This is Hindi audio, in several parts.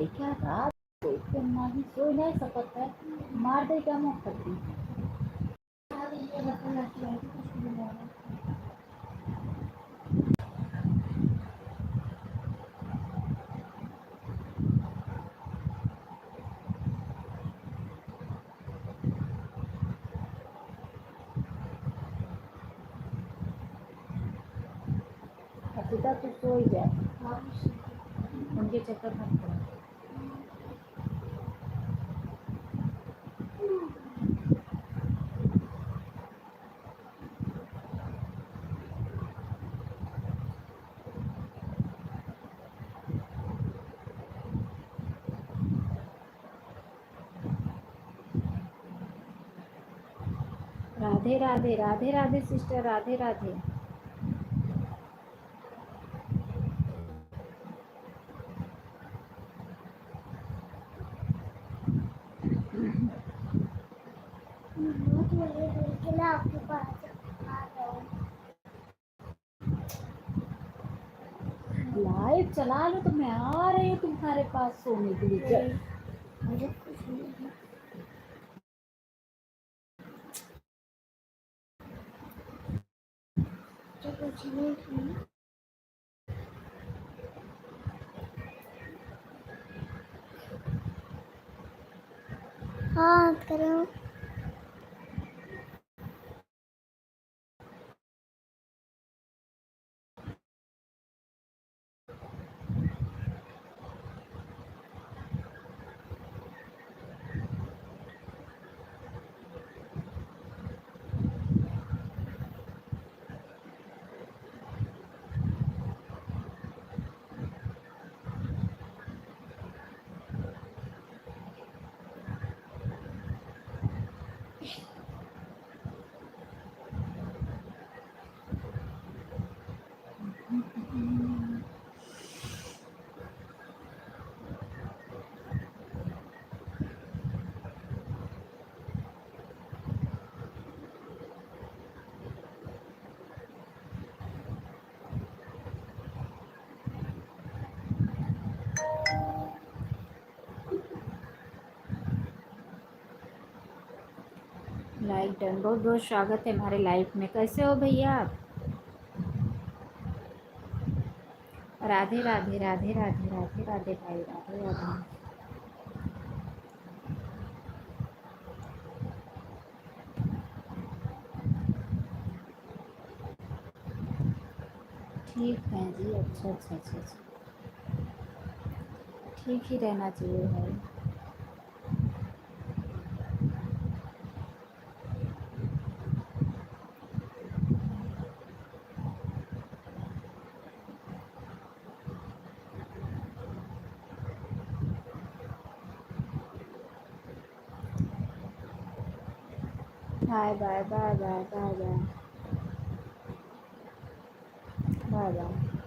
बाई क्या रात नाही सोय नाही सकत है मार दे क्या मत करती सीधा तू सो ही जा उनके चक्कर मत पड़ा राधे राधे राधे राधे सिस्टर राधे राधे लाइव चला लो तो मैं आ रही हूँ तुम्हारे पास सोने के लिए मुझे कुछ नहीं कुछ नहीं हाँ करो लाइक डन बहुत बहुत स्वागत है हमारे लाइफ में कैसे हो भैया आप राधे राधे राधे राधे राधे राधे भाई राधे राधे ठीक है जी अच्छा अच्छा अच्छा अच्छा ठीक ही रहना चाहिए भाई bye bye bye bye bye bye bye bye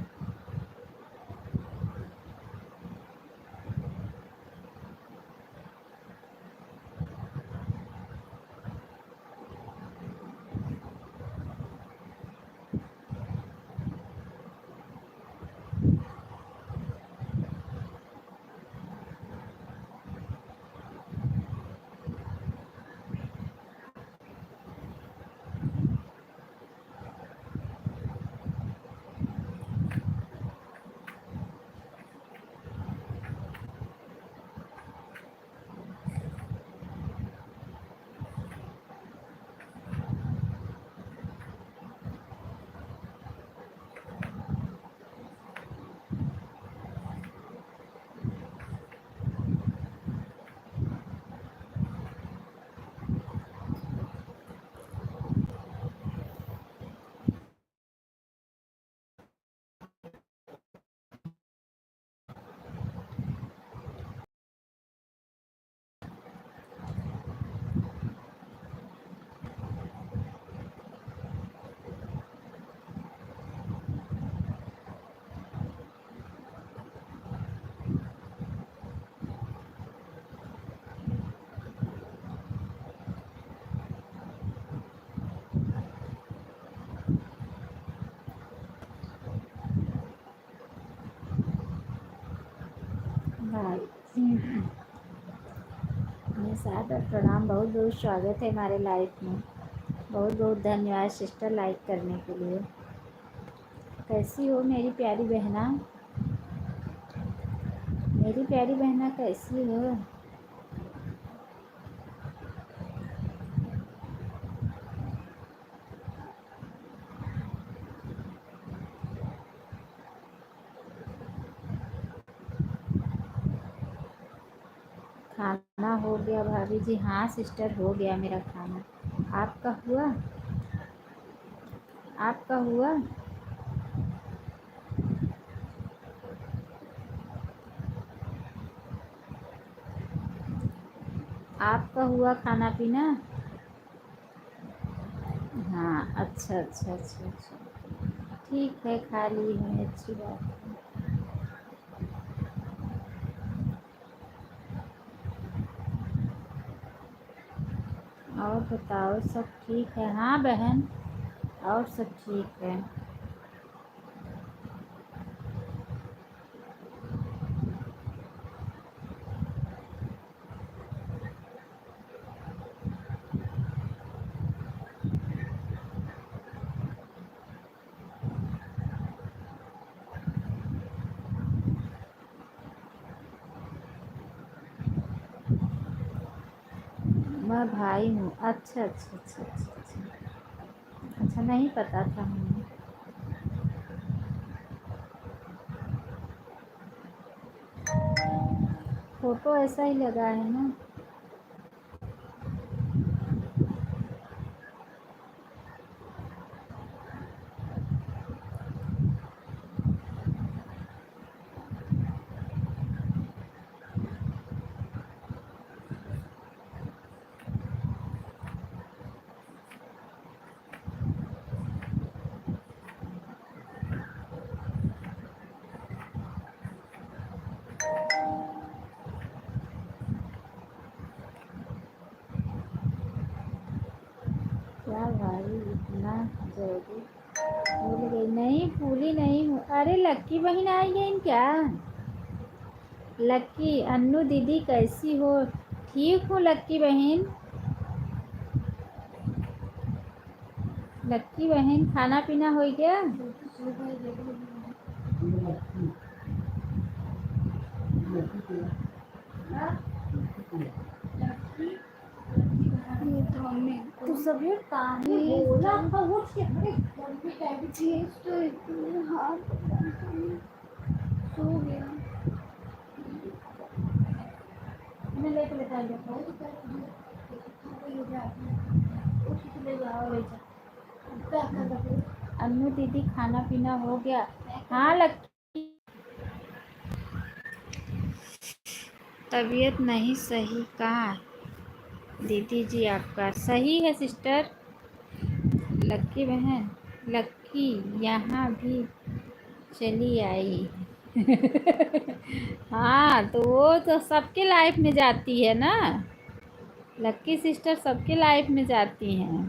आदर प्रणाम, बहुत बहुत स्वागत है हमारे लाइफ में। बहुत बहुत धन्यवाद सिस्टर लाइक करने के लिए। कैसी हो मेरी प्यारी बहना? मेरी प्यारी बहना कैसी हो? खाना हो गया भाभी जी? हाँ सिस्टर, हो गया मेरा खाना। आपका हुआ? आपका हुआ? आपका हुआ खाना पीना? हाँ, अच्छा अच्छा अच्छा अच्छा, ठीक है, खा ली है, अच्छी बात है। और बताओ, सब ठीक है? हाँ बहन, और सब ठीक है। मैं भाई हूँ। अच्छा अच्छा अच्छा अच्छा अच्छा। अच्छा, नहीं पता था हमें। फोटो ऐसा ही लगा है ना। क्या भाई, इतना जल्दी भूल गई? नहीं भूली नहीं हूँ। अरे लक्की बहन आई गई क्या? लक्की, अन्नू दीदी कैसी हो? ठीक हूँ लक्की बहन। लक्की बहन, खाना पीना हो गया? तो सभी काम बोला था, वो तो हाथ सो गया। मैं लेके लेता हूँ। अन्नू दीदी, खाना पीना हो गया? हाँ लक्की, तबीयत नहीं सही कहाँ? दीदी जी आपका सही है सिस्टर। लक्की बहन, लक्की यहाँ भी चली आई। हाँ, तो वो तो सबके लाइफ में जाती है ना। लक्की सिस्टर सबके लाइफ में जाती हैं।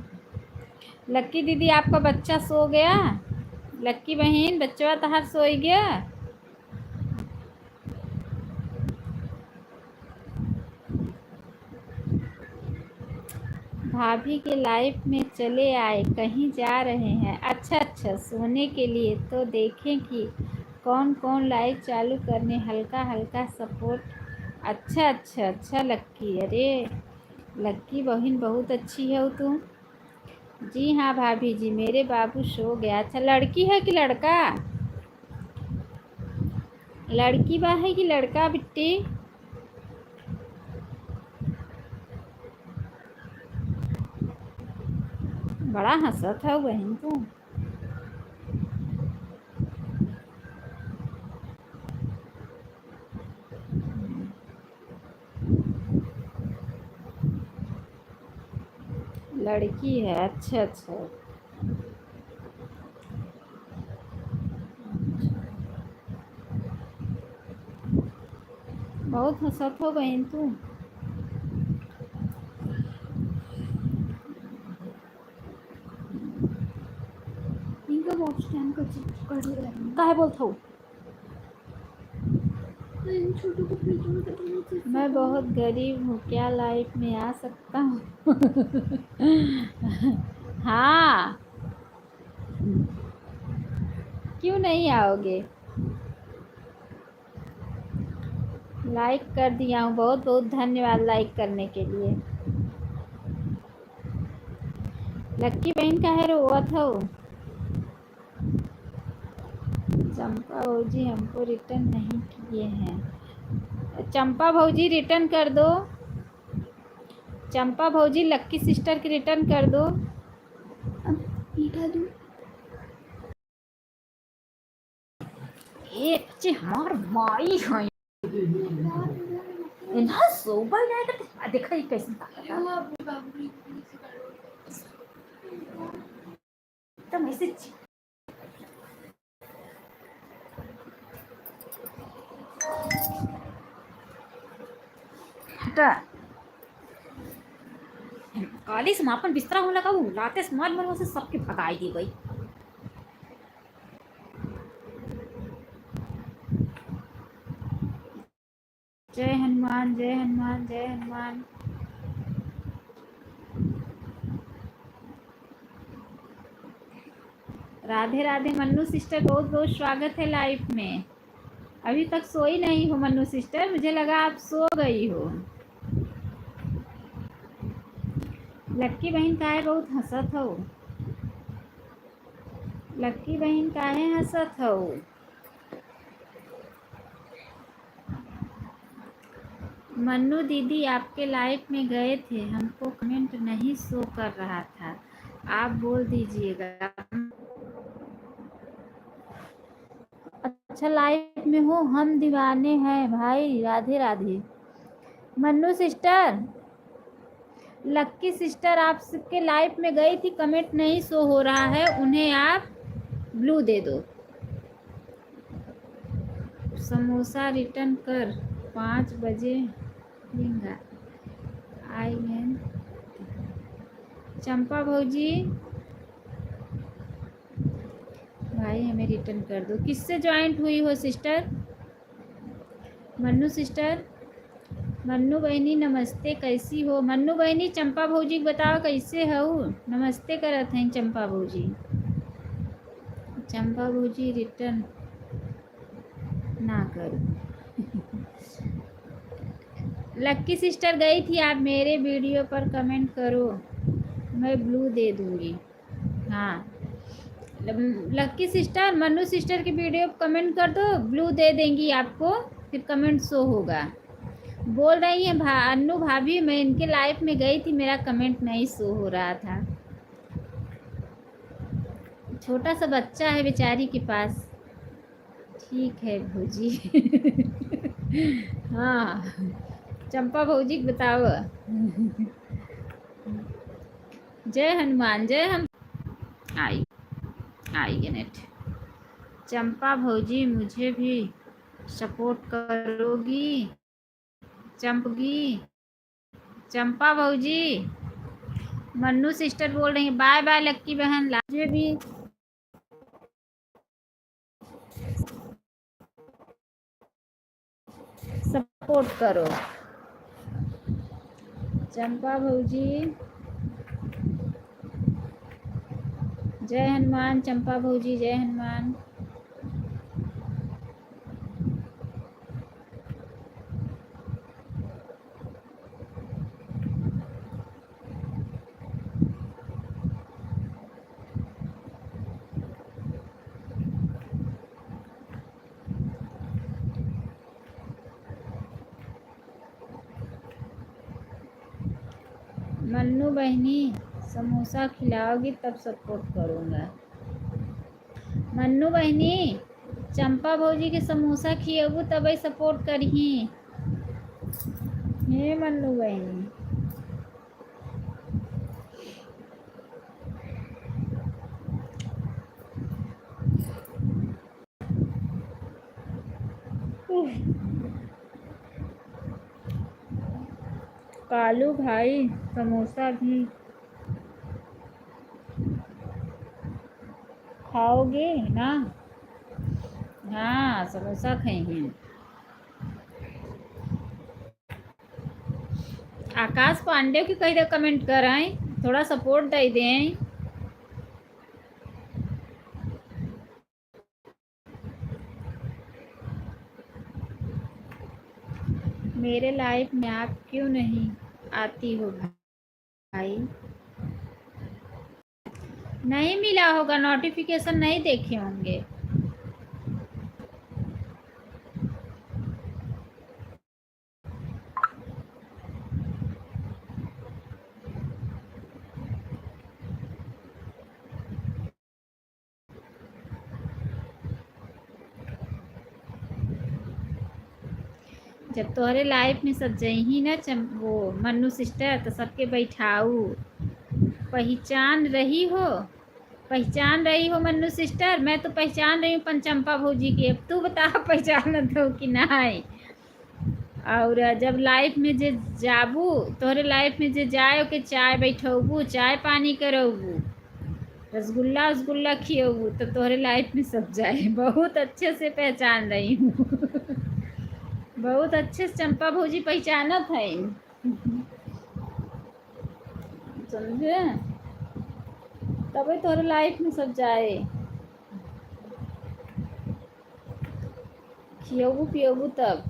लक्की दीदी, आपका बच्चा सो गया? लक्की बहन, बच्चा तहार सो गया? भाभी के लाइफ में चले आए, कहीं जा रहे हैं? अच्छा अच्छा, सोने के लिए। तो देखें कि कौन कौन लाइव चालू करने, हल्का हल्का सपोर्ट। अच्छा अच्छा अच्छा लक्की, अरे लक्की बहन बहुत अच्छी हो तुम। जी हाँ भाभी जी, मेरे बाबू सो गया। अच्छा, लड़की है कि लड़का? लड़की बा है कि लड़का बिट्टी? बड़ा हंसत है बहन तू। लड़की है, अच्छा अच्छा। बहुत हंसत हो बहन तू। इनका वॉच टाइम का चेक कर ले रही हूँ। काहे बोलत हो? मैं बहुत गरीब हूँ, क्या लाइफ में आ सकता हूँ? हाँ, क्यों नहीं आओगे? लाइक कर दिया हूँ, बहुत बहुत धन्यवाद लाइक करने के लिए। लक्की बहन का है रोआ था वो। चंपा भौजी हमको रिटर्न नहीं किए हैं। चंपा भौजी रिटर्न कर दो। चंपा भौजी लक्की सिस्टर की रिटर्न कर दो। मीठा दूँ ये बच्चे हमार माई है। इन्हा सोबा जाएगा देखा ही कैसे एकदम ऐसे हटा काली समापन बिस्तरा हो लगा वो लाते समाज मर से सबके भगाई दी गई। जय हनुमान जय हनुमान जय हनुमान। राधे राधे मन्नू सिस्टर, बहुत बहुत स्वागत है लाइफ में। अभी तक सोई नहीं हो मन्नू सिस्टर, मुझे लगा आप सो गई हो। लक्की बहन काहे बहुत हंसत हो? लक्की बहन काहे हंसत हो? मन्नू दीदी आपके लाइफ में गए थे, हमको कमेंट नहीं शो कर रहा था, आप बोल दीजिएगा। अच्छा लाइफ में हो, हम दीवाने हैं भाई। राधे राधे मन्नू सिस्टर। लक्की सिस्टर आपके लाइफ में गई थी, कमेंट नहीं शो हो रहा है, उन्हें आप ब्लू दे दो। समोसा रिटर्न कर 5 बजे देंगे। आई एन चंपा भौजी भाई हमें रिटर्न कर दो। किससे ज्वाइंट हुई हो सिस्टर? मन्नू सिस्टर। मन्नू बहनी नमस्ते, कैसी हो? मन्नू बहनी चंपा भौजी बताओ कैसे हो? नमस्ते करत हैं चंपा भौजी। चंपा भौजी रिटर्न ना करो। लक्की सिस्टर गई थी, आप मेरे वीडियो पर कमेंट करो, मैं ब्लू दे दूंगी। हाँ लक्की सिस्टर मन्नू सिस्टर की वीडियो कमेंट कर दो, ब्लू दे देंगी आपको, फिर कमेंट शो होगा। बोल रही हैं अन्नू भाभी मैं इनके लाइफ में गई थी, मेरा कमेंट नहीं शो हो रहा था। छोटा सा बच्चा है बेचारी के पास। ठीक है भौजी। हाँ चंपा भौजी बताओ। जय हनुमान जय हम आई नेट। चंपा भौजी मुझे भी सपोर्ट करोगी? चंपा भौजी। मन्नू सिस्टर बोल रही है बाय बाय लक्की बहन, मुझे भी सपोर्ट करो। चंपा भौजी जय हनुमान। चंपा भौजी जय हनुमान। मन्नू बहनी समोसा खिलाओगी तब सपोर्ट करूँगा। मन्नू बहनी चंपा भौजी के समोसा खिएबू तब सपोर्ट करही। हे मन्नू बहनी कालू भाई समोसा भी खाओगे ना? हाँ समोसा खाएंगे। आकाश पांडे की कहीं कमेंट कर आए, थोड़ा सपोर्ट दे दें। मेरे लाइफ में आप क्यों नहीं आती हो भाई? नहीं मिला होगा, नोटिफिकेशन नहीं देखे होंगे। जब तोहरे लाइफ में सब जही ना वो मन्नू सिस्टर, तो सबके बैठाऊ। पहचान रही हो, पहचान रही हो मन्नू सिस्टर? मैं तो पहचान रही हूँ पंचम्पा भौजी की। अब तू बता पहचान दो कि नहीं। और जब लाइफ में जे जाबू, तोहरे लाइफ में जे जाए के चाय बैठबू, चाय पानी करबू, रसगुल्ला उसगुल्ला खियबू, तो तोहरे लाइफ में सब जाए। बहुत अच्छे से पहचान रही हूँ। बहुत अच्छे से चंपा भौजी पहचानत है, समझे? तभी तोहरे लाइफ में सब जाए। खियबू पियबू तब।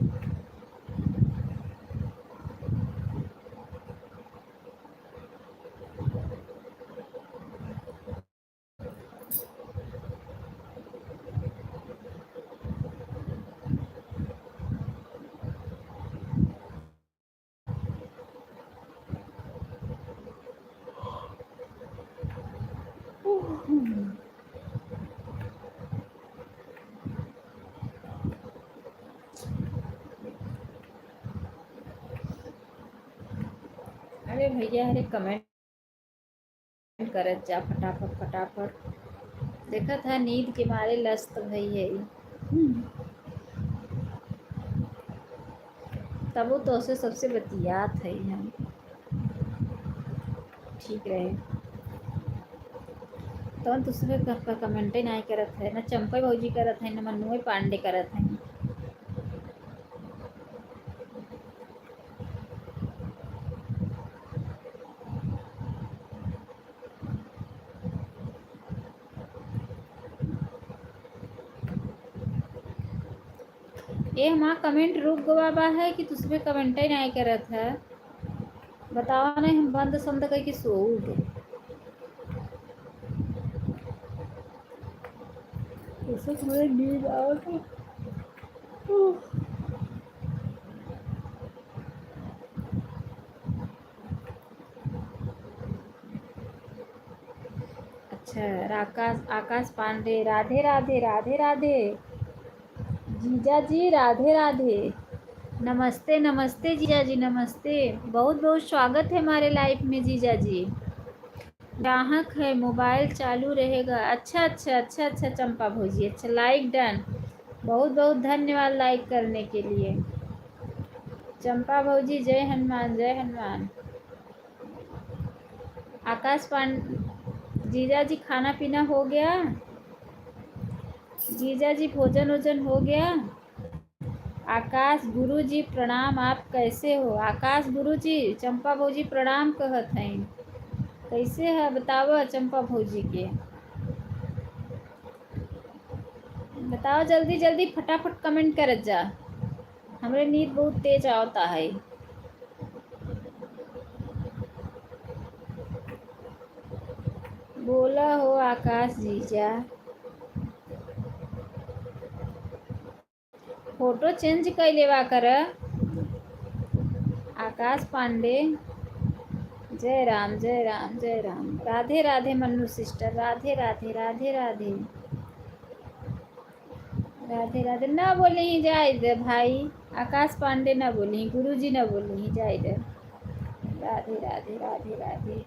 अरे भैया, अरे कमेंट करत जा फटाफट फटाफट। देखा था नींद के मारे लस्त भई है। तब वो तो से सबसे बतियात है हम। ठीक रहे तो दूसरे पर कमेंटे नहीं करत है, न चंपा भौजी करत है, न मन्नू पांडे करत है। ये हमारा कमेंट रुक गवा है कि दूसरे कमेंटे नहीं करत है? बताओ नहीं, हम बंद संद करके सोऊगे। उससे थोड़ी नींद आओगे। अच्छा, आकाश आकाश पांडे, राधे राधे राधे राधे। जीजा जी राधे राधे। नमस्ते नमस्ते जीजा जी, नमस्ते। बहुत बहुत स्वागत है हमारे लाइफ में जीजा जी। ग्राहक है, मोबाइल चालू रहेगा। अच्छा अच्छा अच्छा अच्छा चंपा भौजी, अच्छा लाइक डन। बहुत बहुत धन्यवाद लाइक करने के लिए। चंपा भौजी जय हनुमान जय हनुमान। आकाश पांडे जीजा जी, खाना पीना हो गया? जीजा जी भोजन वोजन हो गया? आकाश गुरु जी प्रणाम, आप कैसे हो? आकाश गुरु जी चंपा भौजी प्रणाम कहत हैं। कैसे है बताओ चंपा भौजी के? बताओ जल्दी जल्दी फटाफट कमेंट कर जा। हमरे नींद बहुत तेज आता है। बोला हो आकाश जीजा। फोटो चेंज कर लेवा कर। आकाश पांडे जय राम जय राम जय राम। राधे राधे मन्नू सिस्टर, राधे राधे राधे राधे राधे राधे। ना बोले ही जाए दे भाई, आकाश पांडे ना बोली, गुरुजी ना बोली ही जाए दे। राधे राधे राधे राधे।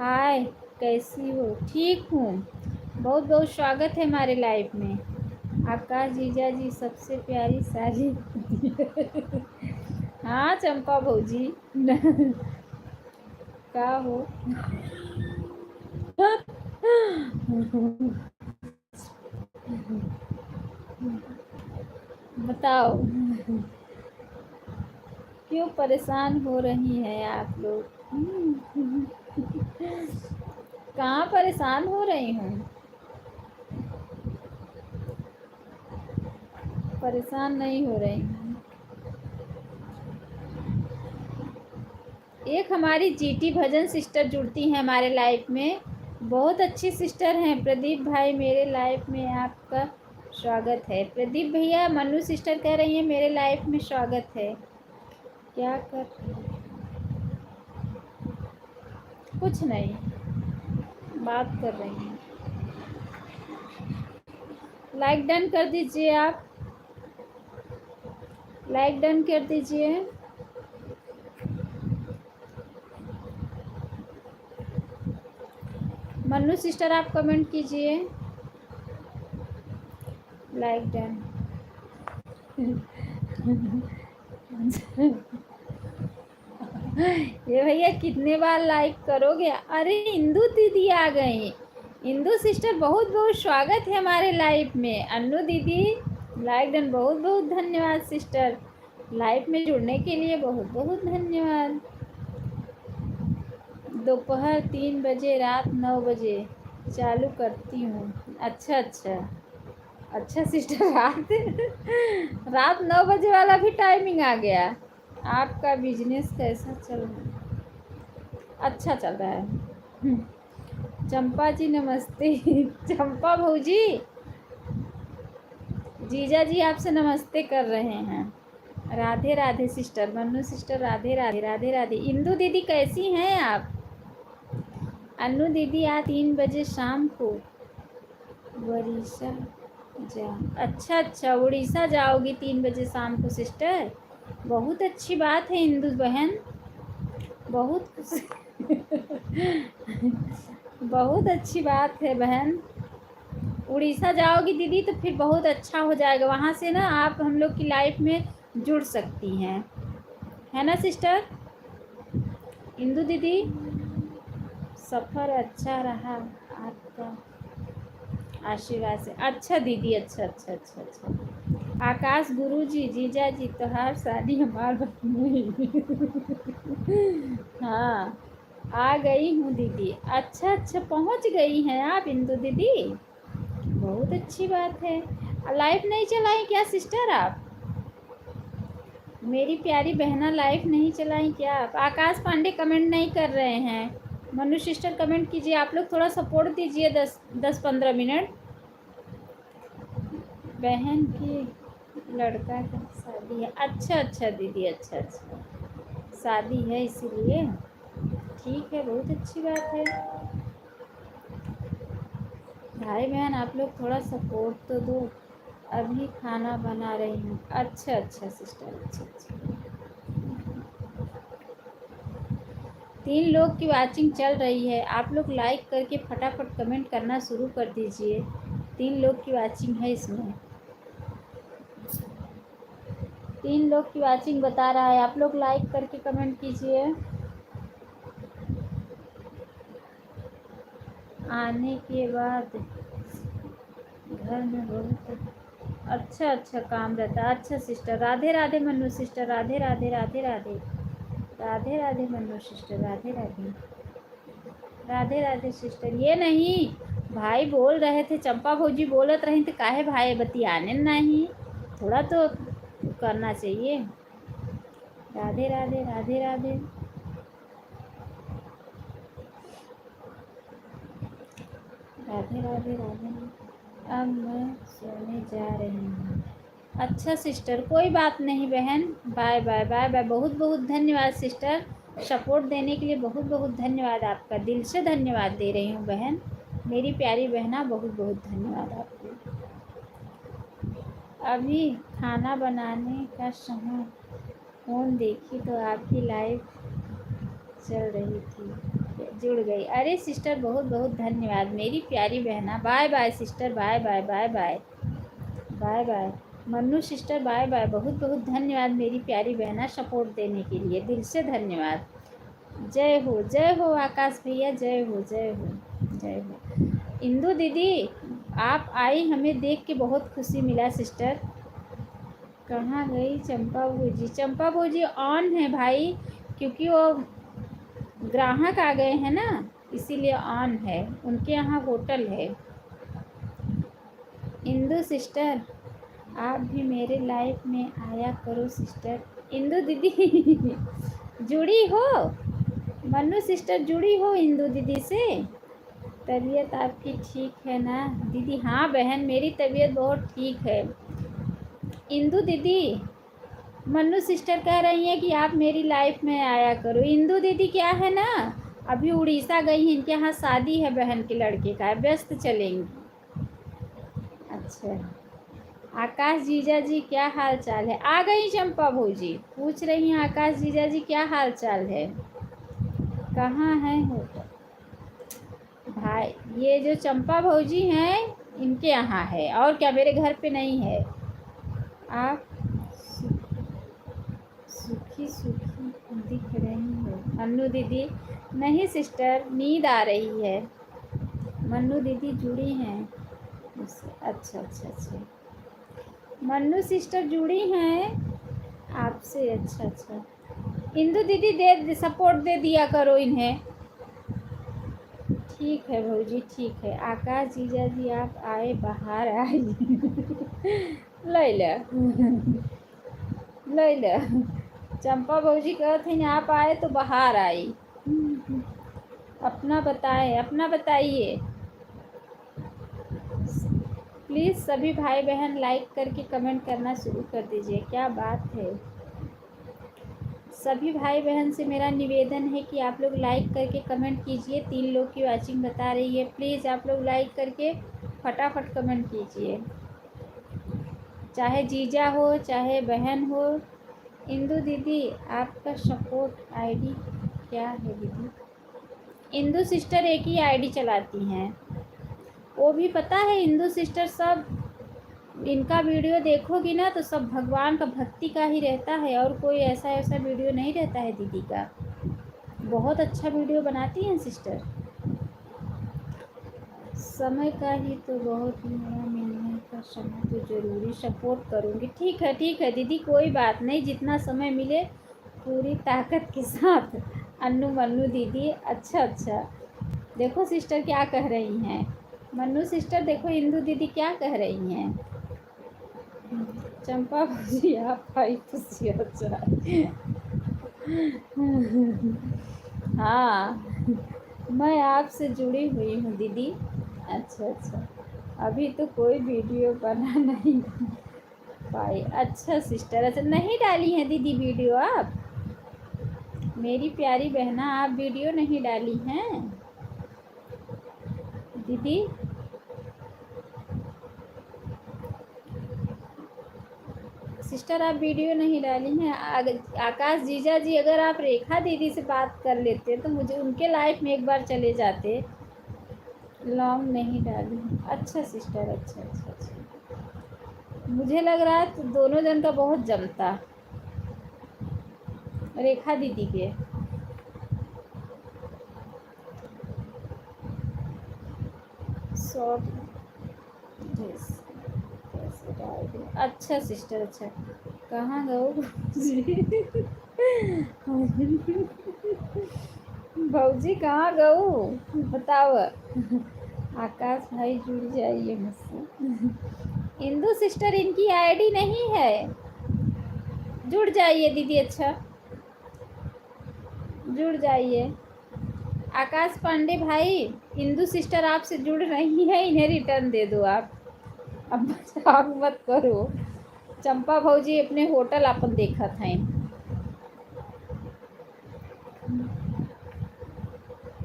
हाय, कैसी हो? ठीक हूँ। बहुत बहुत स्वागत है हमारे लाइफ में। आकाश जीजा जी सबसे प्यारी साली। हाँ चंपा भौजी। का हो? बताओ क्यों परेशान हो रही हैं आप लोग? कहाँ परेशान हो रही हूँ? परेशान नहीं हो रही हूँ। एक हमारी जीटी भजन सिस्टर जुड़ती हैं हमारे लाइफ में, बहुत अच्छी सिस्टर हैं। प्रदीप भाई, मेरे लाइफ में आपका स्वागत है। प्रदीप भैया, मनु सिस्टर कह रही हैं मेरे लाइफ में स्वागत है। क्या कर, कुछ नहीं, बात कर रही हैं। लाइक डन कर दीजिए, आप लाइक डन कर दीजिए। मनु सिस्टर आप कमेंट कीजिए, लाइक डन। ये भैया कितने बार लाइक करोगे? अरे इंदू दीदी आ गई। इंदू सिस्टर, बहुत बहुत स्वागत है हमारे लाइव में। अन्नू दीदी, लाइक डन, बहुत बहुत धन्यवाद सिस्टर। लाइव में जुड़ने के लिए बहुत बहुत धन्यवाद। दोपहर 3 बजे, रात 9 बजे चालू करती हूँ। अच्छा अच्छा अच्छा सिस्टर, रात 9 बजे वाला भी टाइमिंग आ गया। आपका बिजनेस कैसा चल रहा है? अच्छा चल रहा है। चंपा जी नमस्ते। चंपा भौजी, जीजा जी आपसे नमस्ते कर रहे हैं। Radhe Radhe sister, Mannu sister, Radhe Radhe, Radhe Radhe. इंदू दीदी कैसी हैं आप? अन्नू दीदी आज 3 बजे शाम को उड़ीसा जा, अच्छा अच्छा, उड़ीसा जाओगी 3 बजे शाम को सिस्टर? बहुत अच्छी बात है इंदु बहन, बहुत बहुत अच्छी बात है बहन। उड़ीसा जाओगी दीदी तो फिर बहुत अच्छा हो जाएगा, वहाँ से ना आप हम लोग की लाइफ में जुड़ सकती हैं, है ना सिस्टर? इंदु दीदी, सफ़र अच्छा रहा आपका आशीर्वाद से। अच्छा दीदी, अच्छा अच्छा अच्छा अच्छा। आकाश गुरु जी, जीजा जी, तोहार शादी हमार नहीं। हाँ, आ गई हूँ दीदी। अच्छा अच्छा, पहुँच गई हैं आप इंदु दीदी, बहुत अच्छी बात है। लाइफ नहीं चलाई क्या सिस्टर आप? मेरी प्यारी बहना, लाइफ नहीं चलाई क्या आप? आकाश पांडे कमेंट नहीं कर रहे हैं। मनु सिस्टर कमेंट कीजिए, आप लोग थोड़ा सपोर्ट दीजिए। 10-15 मिनट। बहन की लड़का का शादी है? अच्छा अच्छा दीदी, अच्छा अच्छा, शादी है इसीलिए, ठीक है, बहुत अच्छी बात है। भाई बहन आप लोग थोड़ा सपोर्ट तो दो। अभी खाना बना रही हूँ। अच्छा अच्छा सिस्टर, अच्छा अच्छा। 3 लोग की वाचिंग चल रही है, आप लोग लाइक करके फटाफट कमेंट करना शुरू कर दीजिए। 3 लोग की वाचिंग है इसमें, 3 लोग की वाचिंग बता रहा है, आप लोग लाइक करके कमेंट कीजिए। आने के बाद घर में बहुत अच्छा अच्छा काम रहता है। अच्छा sister, Radhe Radhe Mannu sister, Radhe Radhe, Radhe Radhe, Radhe Radhe Mannu sister, Radhe Radhe, Radhe Radhe sister. ये नहीं, भाई बोल रहे थे, चंपा भौजी बोलत रही थे, काहे भाई बतियाने नहीं, थोड़ा तो करना चाहिए। राधे राधे, राधे राधे, राधे राधे, राधे। अब मैं सोने जा रही हूँ। अच्छा सिस्टर, कोई बात नहीं बहन, बाय बाय, बाय बाय। बहुत बहुत धन्यवाद सिस्टर, सपोर्ट देने के लिए बहुत बहुत धन्यवाद आपका, दिल से धन्यवाद दे रही हूँ बहन, मेरी प्यारी बहना, बहुत बहुत धन्यवाद आपको। अभी खाना बनाने का समय, फ़ोन देखी तो आपकी लाइव चल रही थी, जुड़ गई। अरे सिस्टर, बहुत बहुत धन्यवाद मेरी प्यारी बहना। Bye bye sister, bye bye, bye bye, bye bye. Mannu sister, bye bye, बहुत बहुत धन्यवाद मेरी प्यारी बहना, सपोर्ट देने के लिए दिल से धन्यवाद। जय हो आकाश भैया, जय हो, जय हो, जय हो। इंदु दीदी, आप आई, हमें देख के बहुत खुशी मिला सिस्टर। कहाँ गई चंपा भूजी? चंपा भूजी ऑन है भाई, क्योंकि वो ग्राहक आ गए हैं ना, इसीलिए ऑन है। उनके यहाँ होटल है। इंदु सिस्टर, आप भी मेरे लाइफ में आया करो सिस्टर। इंदु दीदी जुड़ी हो? मन्नू सिस्टर जुड़ी हो इंदु दीदी से? तबीयत आपकी ठीक है ना दीदी? हाँ बहन, मेरी तबीयत बहुत ठीक है। इंदु दीदी, मन्नू सिस्टर कह रही हैं कि आप मेरी लाइफ में आया करो। इंदु दीदी क्या है ना, अभी उड़ीसा गई हैं, इनके यहाँ शादी है बहन के लड़के का, व्यस्त चलेंगी। अच्छा, आकाश जीजा जी क्या हाल चाल है? आ गई चंपा भौजी, पूछ रही हैं आकाश जीजा जी क्या हाल चाल है, कहाँ है होटल? भाई ये जो चंपा भौजी हैं इनके यहाँ है, और क्या, मेरे घर पे नहीं है। आप सुखी सुखी दिख रही हो मन्नू दीदी। नहीं सिस्टर, नींद आ रही है। मन्नू दीदी जुड़ी हैं उससे। अच्छा अच्छा अच्छा, मन्नू सिस्टर जुड़ी हैं आपसे। अच्छा अच्छा, इंदु दीदी दे सपोर्ट दे दिया करो इन्हें। ठीक है भौजी, ठीक है। आकाश जीजा जी आप आए, बाहर आए ले ले ले ले। चंपा भौजी कहते हैं आप आए तो बाहर आई। अपना बताएं, अपना बताइए प्लीज़। सभी भाई बहन लाइक करके कमेंट करना शुरू कर दीजिए। क्या बात है, सभी भाई बहन से मेरा निवेदन है कि आप लोग लाइक करके कमेंट कीजिए। 3 लोग की वाचिंग बता रही है, प्लीज़ आप लोग लाइक करके फटाफट कमेंट कीजिए, चाहे जीजा हो चाहे बहन हो। इंदु दीदी आपका सपोर्ट आईडी क्या है दीदी? इंदु सिस्टर एक ही आईडी चलाती हैं, वो भी पता है। इंदु सिस्टर सब इनका वीडियो देखोगी ना तो सब भगवान का भक्ति का ही रहता है, और कोई ऐसा ऐसा वीडियो नहीं रहता है दीदी का। बहुत अच्छा वीडियो बनाती हैं सिस्टर। समय का ही तो बहुत ही मेरा मिलने का समय तो ज़रूरी सपोर्ट करूँगी। ठीक है दीदी, कोई बात नहीं, जितना समय मिले पूरी ताकत के साथ। अन्नू मन्नू दीदी, अच्छा अच्छा, देखो सिस्टर क्या कह रही हैं। मन्नू सिस्टर देखो इंदु दीदी क्या कह रही हैं। चंपा भौजी आप भाई खुशी अच्छा। हाँ, मैं आपसे जुड़ी हुई हूँ दीदी। अच्छा अच्छा, अभी तो कोई वीडियो बना नहीं पाई। अच्छा सिस्टर, अच्छा नहीं डाली हैं दीदी वीडियो आप? मेरी प्यारी बहना, आप वीडियो नहीं डाली हैं दीदी? सिस्टर आप वीडियो नहीं डाली हैं। आकाश जीजा जी, अगर आप रेखा दीदी से बात कर लेते तो मुझे उनके लाइफ में एक बार चले जाते। लॉन्ग नहीं डाली। अच्छा सिस्टर, अच्छा अच्छा अच्छा, मुझे लग रहा है तो दोनों जन का बहुत जमता, रेखा दीदी के। शॉर्ट ड्रेस कैसे डाल दूँ? अच्छा सिस्टर, अच्छा, कहाँ गए भौजी कहाँ गऊ बताओ। आकाश भाई जुड़ जाइए मुझसे। इंदु सिस्टर इनकी आईडी नहीं है, जुड़ जाइए दीदी। अच्छा जुड़ जाइए। आकाश पांडे भाई, इंदु सिस्टर आपसे जुड़ रही है, इन्हें रिटर्न दे दो आप। अब मजाक मत करो। चंपा भौजी अपने होटल अपन देखत हैं।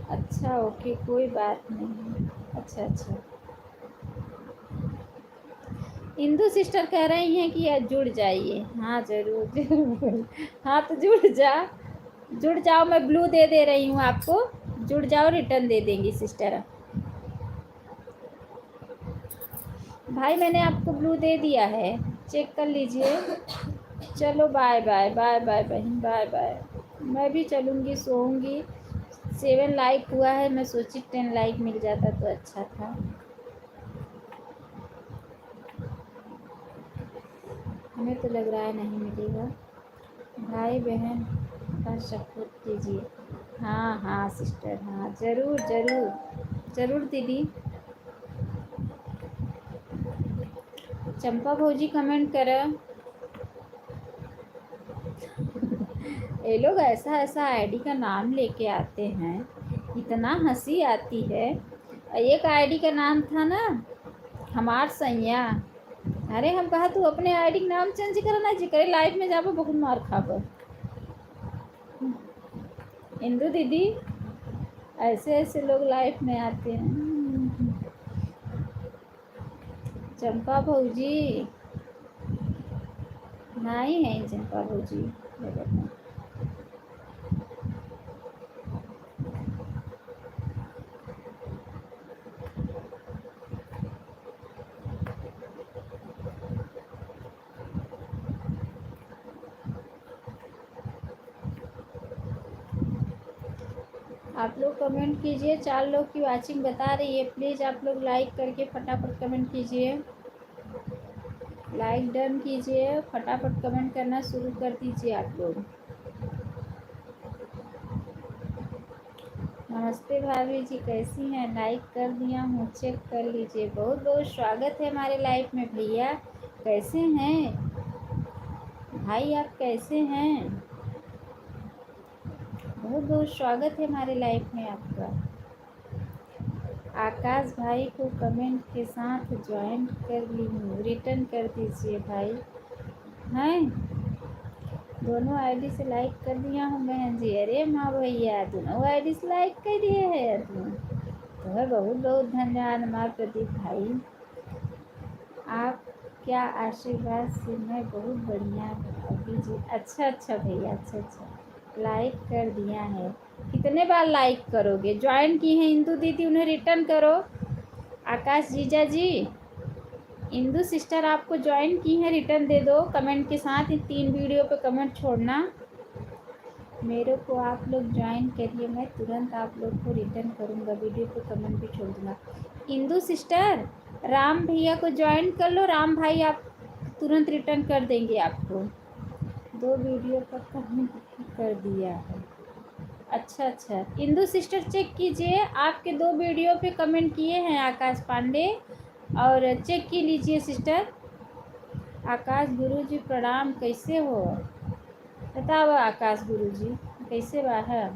अच्छा ओके, कोई बात नहीं। अच्छा अच्छा, इंदु सिस्टर कह रही हैं कि जुड़ जाइए। हाँ ज़रूर ज़रूर, हाँ तो जुड़ जाओ। मैं ब्लू दे रही हूँ आपको, जुड़ जाओ, रिटर्न दे देंगी सिस्टर। भाई मैंने आपको ब्लू दे दिया है, चेक कर लीजिए। चलो बाय बाय बाय बाय बहन, बाय बाय। मैं भी चलूँगी, सोऊंगी। 7 लाइक हुआ है, मैं सोची 10 लाइक मिल जाता तो अच्छा था। हमें तो लग रहा है नहीं मिलेगा। भाई बहन का सपोर्ट कीजिए। हाँ हाँ सिस्टर, हाँ ज़रूर ज़रूर ज़रूर दीदी। चंपा भौजी कमेंट करो। ये लोग ऐसा ऐसा आईडी का नाम लेके आते हैं, इतना हंसी आती है। एक आईडी का नाम था ना हमार सैया। अरे हम कहा तू अपने आईडी का नाम चेंज करना जी, करे लाइव में जाबो बहुत मार खाबो। इंदू दीदी ऐसे ऐसे लोग लाइफ में आते हैं। चंपा भौजी नहीं है चंपा भौजी। आप लोग कमेंट कीजिए। 4 लोग की वाचिंग बता रही है, प्लीज़ आप लोग लाइक करके फटाफट कमेंट कीजिए। लाइक डन कीजिए, फटाफट कमेंट करना शुरू कर दीजिए आप लोग। नमस्ते भाभी जी, कैसी हैं? लाइक कर दिया हूँ, चेक कर लीजिए। बहुत बहुत स्वागत है हमारे लाइफ में भैया। कैसे हैं भाई, आप कैसे हैं? बहुत बहुत स्वागत है हमारे लाइफ में आपका। आकाश भाई को कमेंट के साथ ज्वाइन कर ली हूँ, रिटर्न कर दीजिए भाई। हैं दोनों आईडी से लाइक कर दिया हूँ बहन जी। अरे माँ भैया दोनों आईडी से लाइक कर दिए हैं तुम तो है, बहुत बहुत धन्यवाद हमारे प्रदीप भाई। आप क्या आशीर्वाद से मैं बहुत बढ़िया अभी जी। अच्छा अच्छा भैया, अच्छा अच्छा लाइक कर दिया है। कितने बार लाइक करोगे? ज्वाइन की है इंदू दीदी, उन्हें रिटर्न करो। आकाश जीजा जी, इंदू सिस्टर आपको ज्वाइन की है, रिटर्न दे दो कमेंट के साथ। 3 वीडियो पे कमेंट छोड़ना। मेरे को आप लोग ज्वाइन करिए, मैं तुरंत आप लोग को रिटर्न करूँगा। वीडियो पे कमेंट भी छोड़ दूँगा। इंदू सिस्टर राम भैया को ज्वाइन कर लो, राम भाई आप तुरंत रिटर्न कर देंगे आपको। 2 वीडियो पर कमेंट कर दिया है। अच्छा अच्छा इंदू सिस्टर चेक कीजिए, आपके 2 वीडियो पे कमेंट किए हैं आकाश पांडे, और चेक की लीजिए सिस्टर। आकाश गुरुजी प्रणाम, कैसे हो? बताओ आकाश गुरुजी कैसे बा है?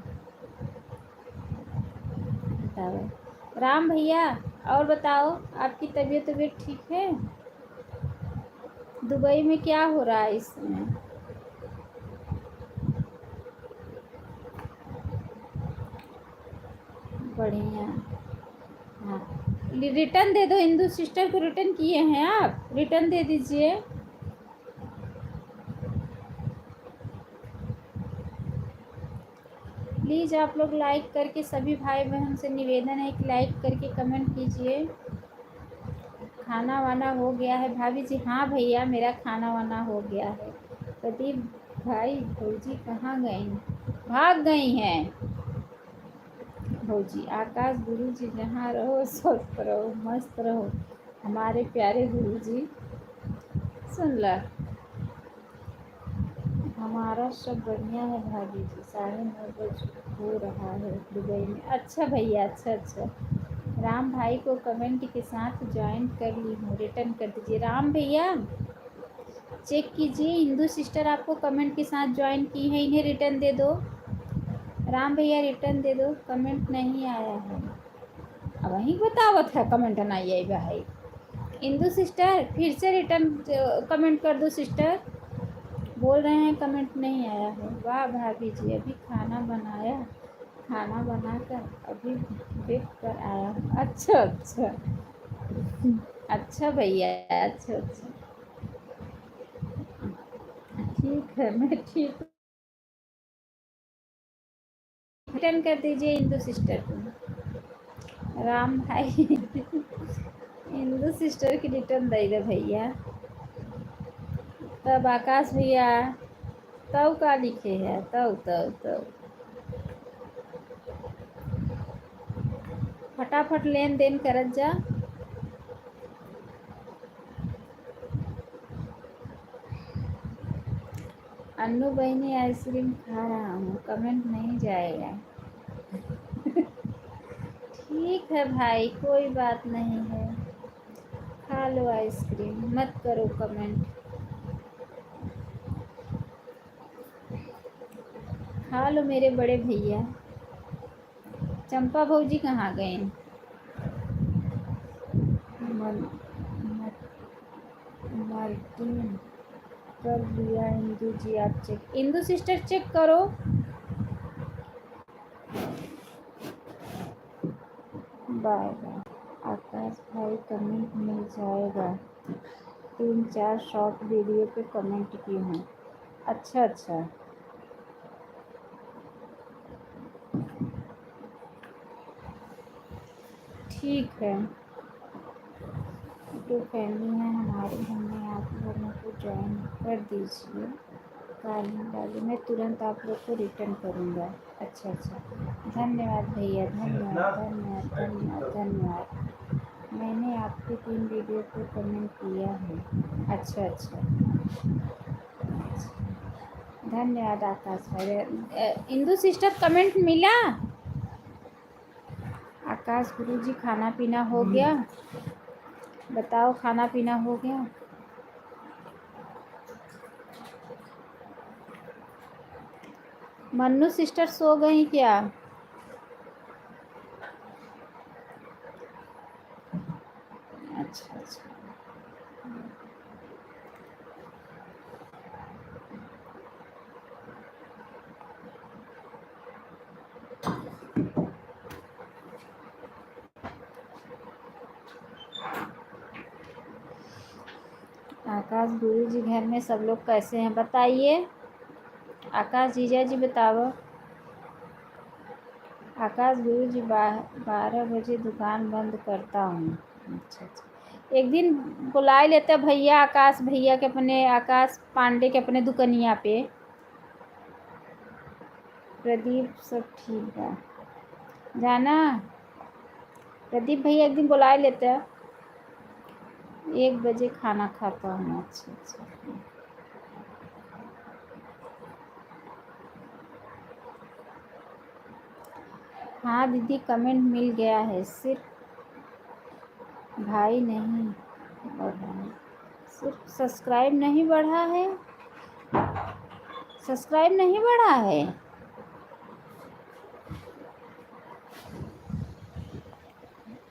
बताओ राम भैया, और बताओ आपकी तबीयत ठीक है? दुबई में क्या हो रहा है इस समय? बढ़िया। हाँ रिटर्न दे दो, हिंदू सिस्टर को रिटर्न किए हैं आप, रिटर्न दे दीजिए। प्लीज़ आप लोग लाइक करके, सभी भाई बहन से निवेदन है कि लाइक करके कमेंट कीजिए। खाना वाना हो गया है भाभी जी? हाँ भैया मेरा खाना वाना हो गया है। प्रदीप भाई भौजी कहाँ गई? भाग गई हैं भौजी। आकाश गुरु जी जहाँ रहो स्वस्थ रहो मस्त रहो हमारे प्यारे गुरु जी। सुन ला हमारा सब बढ़िया है भाभी जी। 9:30 बजे हो रहा है दुबई में। अच्छा भैया, अच्छा अच्छा। राम भाई को कमेंट के साथ ज्वाइन कर ली हूँ, रिटर्न कर दीजिए। राम भैया चेक कीजिए, हिंदू सिस्टर आपको कमेंट के साथ ज्वाइन की है, इन्हें रिटर्न दे दो। राम भैया रिटर्न दे दो, कमेंट नहीं आया है। अब वहीं बतावत है कमेंट नहीं आई भाई। इंदू सिस्टर फिर से रिटर्न कमेंट कर दो सिस्टर, बोल रहे हैं कमेंट नहीं आया है। वाह भाभी जी, अभी खाना बनाया, खाना बनाकर अभी देख कर आया हूँ। अच्छा अच्छा अच्छा भैया, अच्छा अच्छा ठीक है, मैं ठीक। रिटर्न कर दीजिए इंदू सिस्टर को। राम भाई इंदू सिस्टर की रिटर्न दे दे भैया। तब आकाश भैया तब का लिखे है, तब तब तब फटाफट लेन देन करत जा। अन्नू बहनी आइसक्रीम खा रहा हूँ, कमेंट नहीं जाएगा। ठीक है भाई, कोई बात नहीं है, खा लो आइसक्रीम, मत करो कमेंट। खा लो मेरे बड़े भैया। चंपा भौजी कहाँ गए? मार्टिन कर लिया इंदू जी, आप चेक, इंदू सिस्टर चेक करो। Bye bye. आकाश भाई कमेंट मिल जाएगा, 3-4 शॉर्ट वीडियो पे कमेंट की हूँ। अच्छा अच्छा, ठीक है। जो फैमिली है हमारे घर में, आप लोगों को ज्वाइन कर दीजिए। कॉलिंग डालिए, मैं तुरंत आप लोग को रिटर्न करूँगा। अच्छा अच्छा, धन्यवाद भैया, धन्यवाद धन्यवाद धन्यवाद धन्यवाद। मैंने आपके 3 वीडियो को कमेंट किया है। अच्छा अच्छा, धन्यवाद आकाश भाई। इंदू सिस्टर कमेंट मिला? आकाश गुरुजी खाना पीना हो गया? बताओ, खाना पीना हो गया? मन्नू सिस्टर सो गई क्या? अच्छा अच्छा, आकाश गुरुजी घर में सब लोग कैसे हैं बताइए? आकाश जीजा जी बताओ। आकाश गुरुजी 12 बजे दुकान बंद करता हूँ। अच्छा अच्छा, एक दिन बुला लेते भैया, आकाश भैया के अपने, आकाश पांडे के अपने दुकनिया पे। प्रदीप सब ठीक है, जाना प्रदीप भैया एक दिन बुला लेते हैं। 1 बजे खाना खाता हूँ। अच्छा अच्छा, हाँ दीदी कमेंट मिल गया है, सिर्फ भाई नहीं बढ़ा है, सिर्फ सब्सक्राइब नहीं बढ़ा है, सब्सक्राइब नहीं बढ़ा है।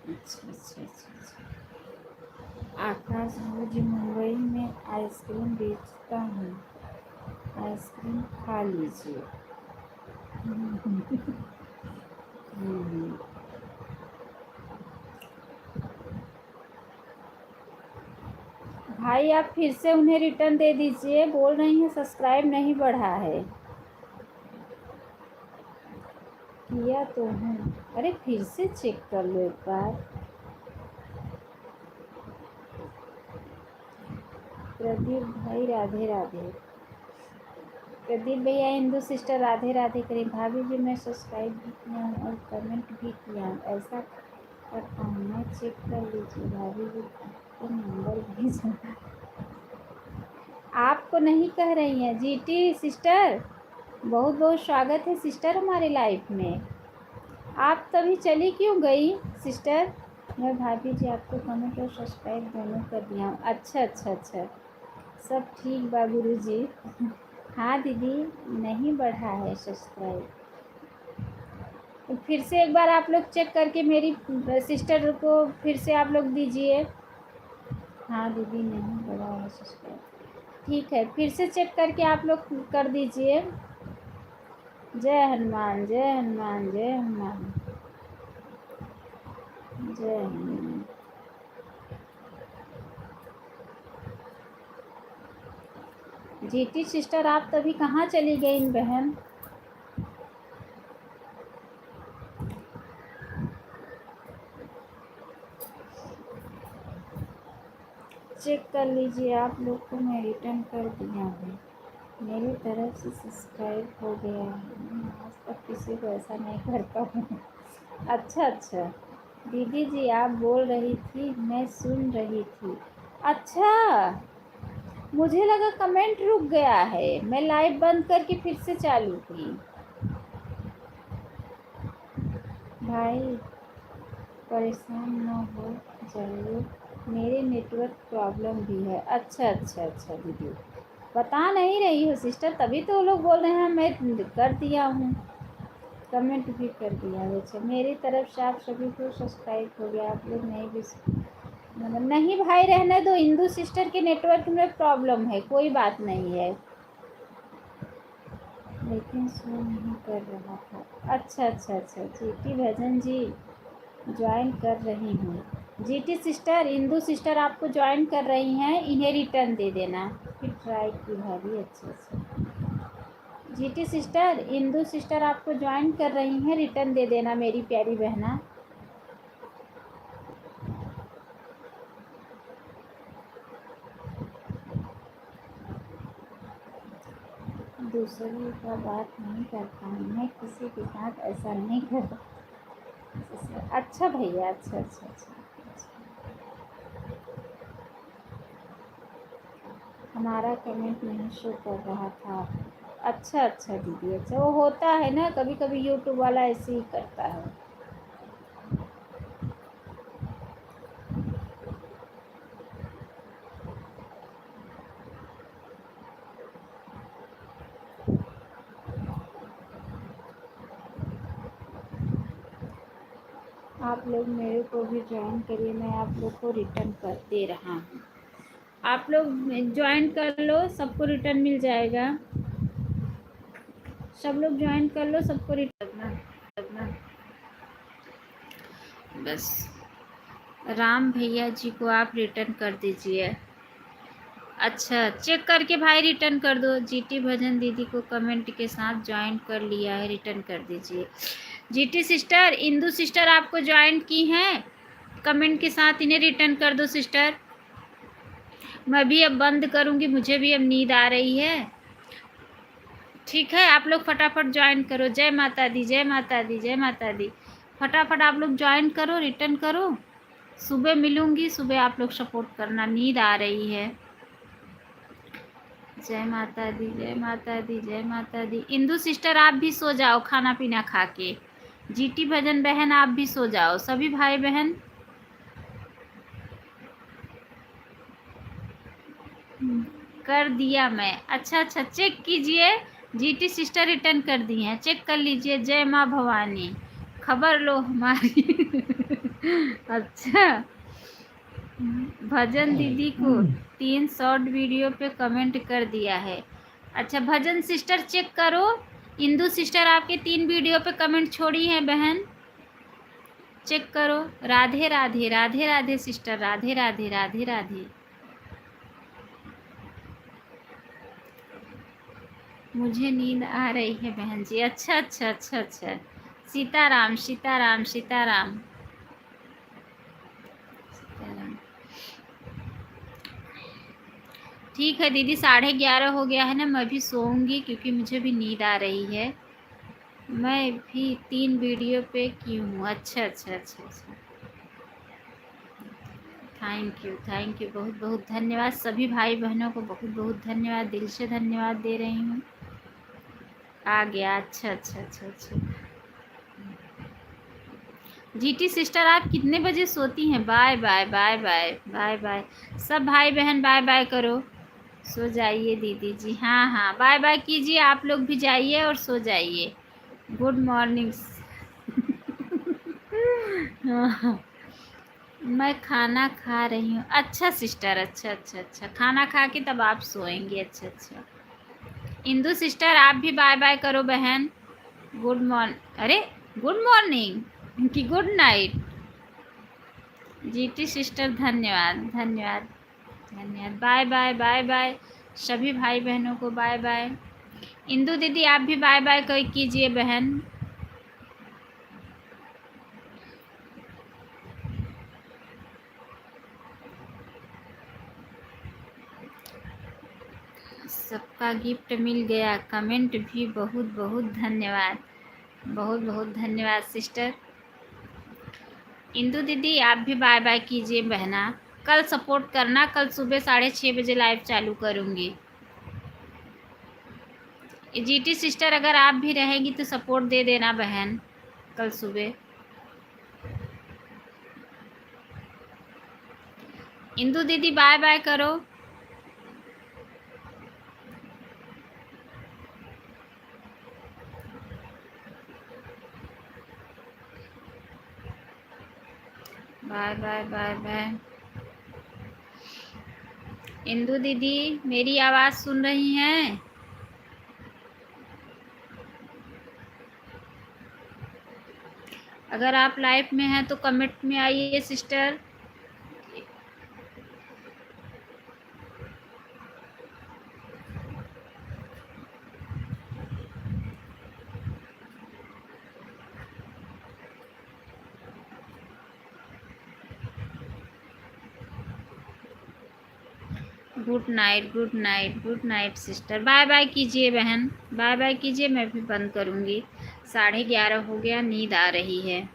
अच्छा अच्छा अच्छा, आकाश मुझे मुंबई में आइसक्रीम बेचता हूँ, आइसक्रीम खा लीजिए। भाई आप फिर से उन्हें रिटर्न दे दीजिए, बोल रही हैं सब्सक्राइब नहीं बढ़ा है। किया तो हूँ, अरे फिर से चेक कर लो एक बार। प्रदीप भाई राधे राधे। प्रदीप भैया, हिंदू सिस्टर राधे राधे करें। भाभी जी मैं सब्सक्राइब भी किया हूँ और कमेंट भी किया हूँ, ऐसा करता हूँ मैं, चेक कर लीजिए। भाभी जी को नंबर भेजा, आपको नहीं कह रही हैं। जीटी सिस्टर बहुत बहुत स्वागत है सिस्टर हमारे लाइफ में। आप तभी चली क्यों गई सिस्टर? मैं भाभी जी आपको कमेंट और सब्सक्राइब दोनों कर दिया हूँ। अच्छा अच्छा अच्छा, सब ठीक बा गुरु जी। हाँ दीदी, नहीं बढ़ा है सब्सक्राइब। तो फिर से एक बार आप लोग चेक करके मेरी सिस्टर को फिर से आप लोग दीजिए। हाँ दीदी, नहीं बढ़ा है सब्सक्राइब। ठीक है, फिर से चेक करके आप लोग कर दीजिए। जय हनुमान जय हनुमान जय हनुमान जय हनुमान। जीटी सिस्टर आप तभी कहाँ चली गई बहन? चेक कर लीजिए, आप लोग को मैं रिटर्न कर दिया हूँ, मेरी तरफ से सब्सक्राइब हो गया है। मैं आज तक किसी को ऐसा नहीं करता हूँ। अच्छा अच्छा, दीदी जी आप बोल रही थी, मैं सुन रही थी। अच्छा, मुझे लगा कमेंट रुक गया है, मैं लाइव बंद करके फिर से चालू की। भाई परेशान ना हो जाइए, मेरे नेटवर्क प्रॉब्लम भी है। अच्छा अच्छा अच्छा दीदी, बता नहीं रही हो सिस्टर, तभी तो लोग बोल रहे हैं। मैं कर दिया हूँ, कमेंट भी कर दिया है। अच्छा मेरी तरफ से आप सभी को सब्सक्राइब हो गया, आप लोग नहीं भी मतलब नहीं भाई, रहने दो। हिंदू सिस्टर के नेटवर्क में प्रॉब्लम है, कोई बात नहीं है, लेकिन शो नहीं कर रहा था। अच्छा अच्छा अच्छा, जीटी भजन जी ज्वाइन कर रही हूँ। जीटी सिस्टर, हिंदू सिस्टर आपको ज्वाइन कर रही हैं, इन्हें रिटर्न दे देना। फिर ट्राई की भाभी। अच्छा अच्छा, जीटी सिस्टर, हिंदू सिस्टर आपको ज्वाइन कर रही हैं, रिटर्न दे देना मेरी प्यारी बहना। दूसरों का बात नहीं करता हूँ मैं, किसी के साथ ऐसा नहीं करता। अच्छा भैया, अच्छा अच्छा अच्छा, हमारा कमेंट नहीं शो कर रहा था। अच्छा अच्छा दीदी, अच्छा वो होता है ना, कभी कभी यूट्यूब वाला ऐसे ही करता है। आप लोग मेरे को भी ज्वाइन करिए, मैं आप लोग को रिटर्न कर दे रहा हूँ। आप लोग ज्वाइन कर लो, सबको रिटर्न मिल जाएगा। सब लोग ज्वाइन कर लो, सबको रिटर्न करना। बस राम भैया जी को आप रिटर्न कर दीजिए। अच्छा चेक करके भाई रिटर्न कर दो। जीटी भजन दीदी को कमेंट के साथ ज्वाइन कर लिया है, रिटर्न कर दीजिए। जीटी सिस्टर, इंदू सिस्टर आपको ज्वाइन की हैं, कमेंट के साथ इन्हें रिटर्न कर दो सिस्टर। मैं भी अब बंद करूँगी, मुझे भी अब नींद आ रही है। ठीक है, आप लोग फटाफट ज्वाइन करो। जय माता दी, जय माता दी, जय माता दी। फटाफट आप लोग ज्वाइन करो, रिटर्न करो। सुबह मिलूँगी, सुबह आप लोग सपोर्ट करना, नींद आ रही है। जय माता दी, जय माता दी, जय माता दी। इंदू सिस्टर आप भी सो जाओ खाना पीना खा के। जीटी भजन बहन आप भी सो जाओ, सभी भाई बहन। कर दिया मैं। अच्छा अच्छा, चेक कीजिए। जीटी सिस्टर रिटर्न कर दी हैं, चेक कर लीजिए। जय माँ भवानी, खबर लो हमारी। अच्छा, भजन दीदी को 3 शॉर्ट वीडियो पे कमेंट कर दिया है। अच्छा भजन सिस्टर चेक करो, इंदू सिस्टर आपके 3 वीडियो पे कमेंट छोड़ी हैं बहन, चेक करो। राधे राधे, राधे राधे सिस्टर, राधे राधे, राधे राधे। मुझे नींद आ रही है बहन जी। अच्छा अच्छा अच्छा अच्छा, सीताराम सीताराम सीताराम सीताराम। ठीक है दीदी, 11:30 हो गया है ना, मैं भी सोऊंगी क्योंकि मुझे भी नींद आ रही है। मैं भी 3 वीडियो पे की हूँ। अच्छा अच्छा अच्छा अच्छा, थैंक यू, बहुत बहुत धन्यवाद। सभी भाई बहनों को बहुत बहुत धन्यवाद, दिल से धन्यवाद दे रही हूँ। आ गया। अच्छा अच्छा अच्छा अच्छा, जीटी सिस्टर आप कितने बजे सोती हैं? Bye bye bye bye bye bye. सब भाई बहन बाय बाय करो, सो जाइए दीदी जी। हाँ हाँ, बाय बाय कीजिए, आप लोग भी जाइए और सो जाइए। Good morning. हाँ, मैं खाना खा रही हूँ। अच्छा सिस्टर, अच्छा अच्छा अच्छा, खाना खा के तब आप सोएंगे। अच्छा अच्छा, इंदू सिस्टर आप भी बाय बाय करो बहन। गुड मॉर्निंग, अरे गुड मॉर्निंग कि गुड नाइट। जीटी सिस्टर धन्यवाद धन्यवाद धन्यवाद। बाय बाय बाय बाय, सभी भाई बहनों को बाय बाय। इंदू दीदी आप भी बाय बाय कीजिए बहन। सबका गिफ्ट मिल गया, कमेंट भी बहुत बहुत धन्यवाद, बहुत बहुत धन्यवाद सिस्टर। इंदू दीदी आप भी बाय बाय कीजिए बहना। कल सपोर्ट करना, कल सुबह 6:30 बजे लाइव चालू करूँगी। जीटी सिस्टर अगर आप भी रहेंगी तो सपोर्ट दे देना बहन कल सुबह। इंदू दीदी बाय बाय करो। Bye bye bye bye. Indu दीदी मेरी आवाज़ सुन रही हैं? अगर आप लाइव में हैं तो कमेंट में आइए sister. Good night, good night, good night sister. Bye bye कीजिए बहन, बाय बाय कीजिए, मैं भी बंद करूँगी। 11:30 हो गया, नींद आ रही है।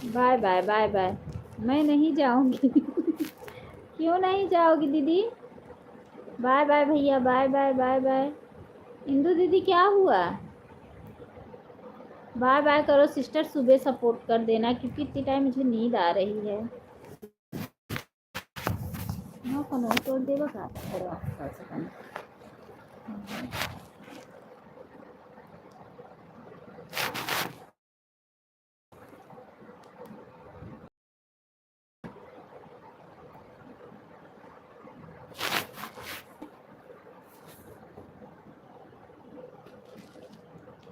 Bye bye bye bye. मैं नहीं जाऊंगी। क्यों नहीं जाओगी दीदी? बाय बाय भैया, bye bye bye bye. Indu दीदी क्या हुआ? बाय बाय करो सिस्टर, सुबह सपोर्ट कर देना क्योंकि इतनी टाइम मुझे नींद आ रही है। नो तोड़ देगा का